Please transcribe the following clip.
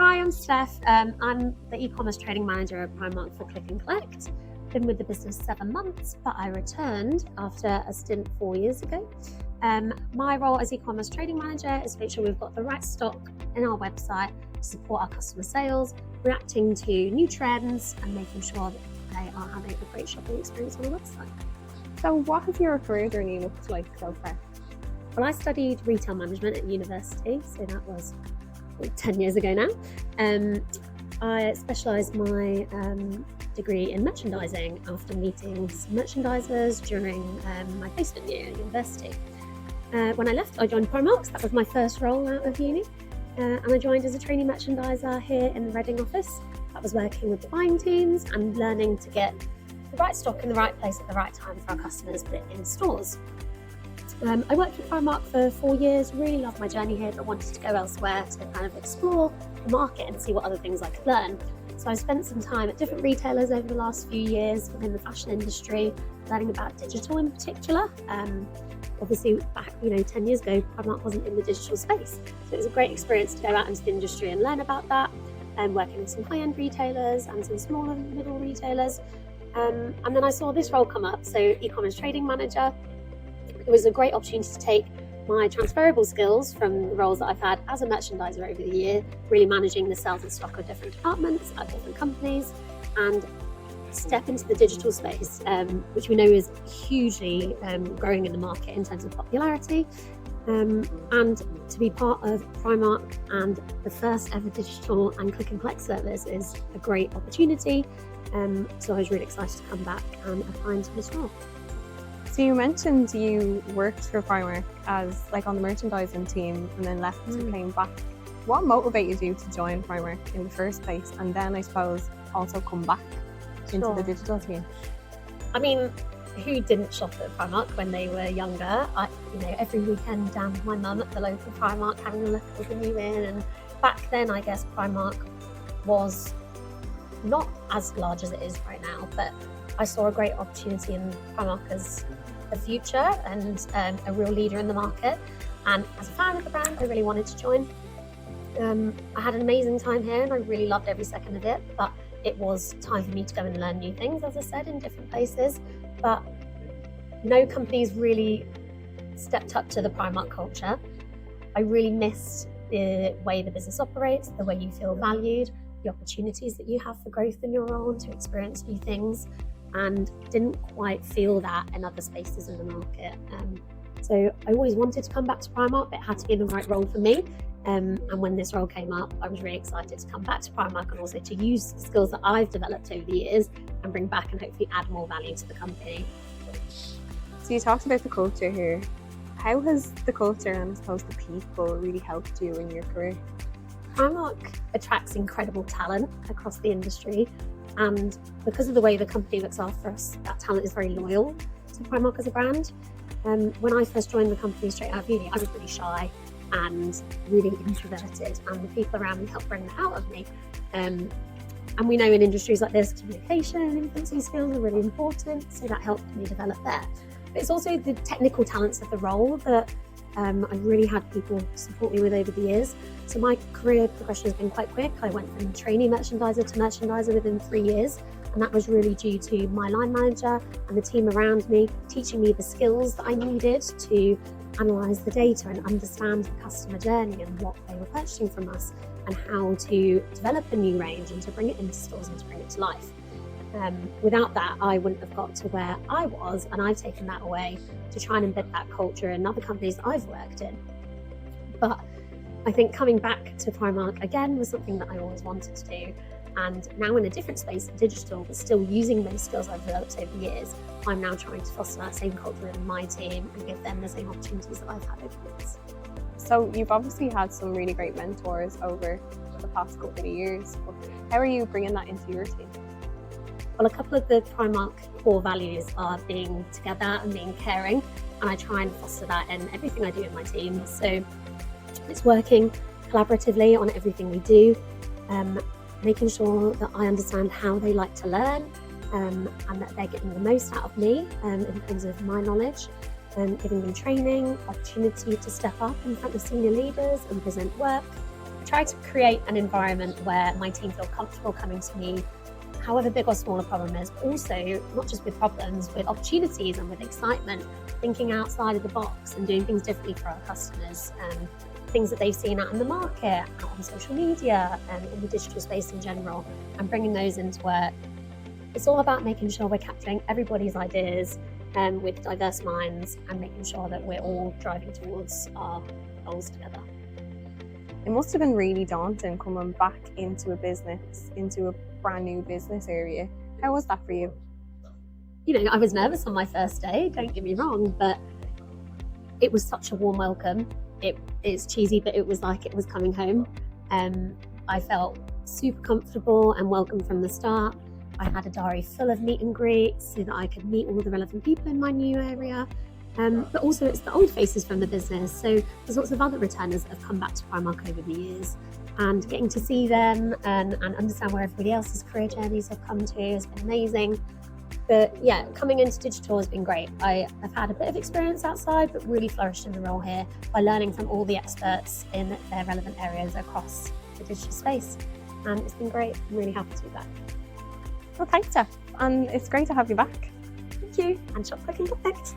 Hi, I'm Steph. I'm the e-commerce training manager at Primark for Click and Collect. Been with the business 7 months, but I returned after a stint 4 years ago. My role as e-commerce trading manager is to make sure we've got the right stock in our website to support our customer sales, reacting to new trends and making sure that they are having a great shopping experience on our website. So what has your career journey looked like so far? Well, I studied retail management at university, so that was 10 years ago now. I specialised my degree in merchandising after meeting some merchandisers during my placement year at university. When I left, I joined Primark. That was my first role out of uni. And I joined as a trainee merchandiser here in the Reading office. That was working with the buying teams and learning to get the right stock in the right place at the right time for our customers, but in stores. I worked with Primark for 4 years, really loved my journey here, but wanted to go elsewhere to kind of explore the market and see what other things I could learn. So I spent some time at different retailers over the last few years within the fashion industry, learning about digital in particular. Obviously back 10 years ago, Primark wasn't in the digital space. So it was a great experience to go out into the industry and learn about that, and working with some high-end retailers and some smaller middle retailers. And then I saw this role come up, so e-commerce trading manager. It was a great opportunity to take my transferable skills from the roles that I've had as a merchandiser over the year, really managing the sales and stock of different departments at different companies, and step into the digital space, which we know is hugely growing in the market in terms of popularity, and to be part of Primark and the first ever digital and click and collect service is a great opportunity. So I was really excited to come back and apply into this role. So you mentioned you worked for Primark as on the merchandising team and then left and came back. What motivated you to join Primark in the first place, and then I suppose also come back into the digital team? I mean, who didn't shop at Primark when they were younger? Every weekend down with my mum at the local Primark having a look at the new in, and back then I guess Primark was not as large as it is right now, but I saw a great opportunity in Primark as a future and a real leader in the market. And as a fan of the brand, I really wanted to join. I had an amazing time here and I really loved every second of it, but it was time for me to go and learn new things, as I said, in different places. But no company's really stepped up to the Primark culture. I really missed the way the business operates, the way you feel valued, the opportunities that you have for growth in your role and to experience new things, and didn't quite feel that in other spaces in the market. So I always wanted to come back to Primark, but it had to be the right role for me. And when this role came up, I was really excited to come back to Primark and also to use the skills that I've developed over the years and bring back and hopefully add more value to the company. So you talked about the culture here. How has the culture and I suppose the people really helped you in your career? Primark attracts incredible talent across the industry, and because of the way the company looks after us, that talent is very loyal to Primark as a brand. When I first joined the company straight out of uni, I was really shy and really introverted, and the people around me helped bring that out of me. And we know in industries like this, communication and influencing skills are really important, so that helped me develop there. But it's also the technical talents of the role that I've really had people support me with over the years. So my career progression has been quite quick. I went from trainee merchandiser to merchandiser within 3 years, and that was really due to my line manager and the team around me teaching me the skills that I needed to analyse the data and understand the customer journey and what they were purchasing from us, and how to develop a new range and to bring it into stores and to bring it to life. Without that, I wouldn't have got to where I was, and I've taken that away to try and embed that culture in other companies that I've worked in. But I think coming back to Primark again was something that I always wanted to do, and now in a different space, digital, but still using those skills I've developed over the years, I'm now trying to foster that same culture in my team and give them the same opportunities that I've had over the years. So you've obviously had some really great mentors over the past couple of years. How are you bringing that into your team? Well, a couple of the Primark core values are being together and being caring, and I try and foster that in everything I do in my team. So it's working collaboratively on everything we do, making sure that I understand how they like to learn, and that they're getting the most out of me in terms of my knowledge, giving them training, opportunity to step up in front of senior leaders and present work, try to create an environment where my team feel comfortable coming to me, however big or small a problem is, but also not just with problems, with opportunities and with excitement, thinking outside of the box and doing things differently for our customers, things that they've seen out in the market, out on social media, and in the digital space in general, and bringing those into work. It's all about making sure we're capturing everybody's ideas with diverse minds and making sure that we're all driving towards our goals together. It must have been really daunting coming back into a business, into a brand new business area. How was that for you? You know, I was nervous on my first day, don't get me wrong, but it was such a warm welcome. It's cheesy, but it was like it was coming home. I felt super comfortable and welcome from the start. I had a diary full of meet and greets so that I could meet all the relevant people in my new area. But also it's the old faces from the business. So there's lots of other returners that have come back to Primark over the years, and getting to see them and understand where everybody else's career journeys have come to has been amazing. But yeah, coming into digital has been great. I've had a bit of experience outside, but really flourished in the role here by learning from all the experts in their relevant areas across the digital space. And it's been great. I'm really happy to be back. Well, thanks, Steph. And it's great to have you back. Thank you. And shop clicking perfect.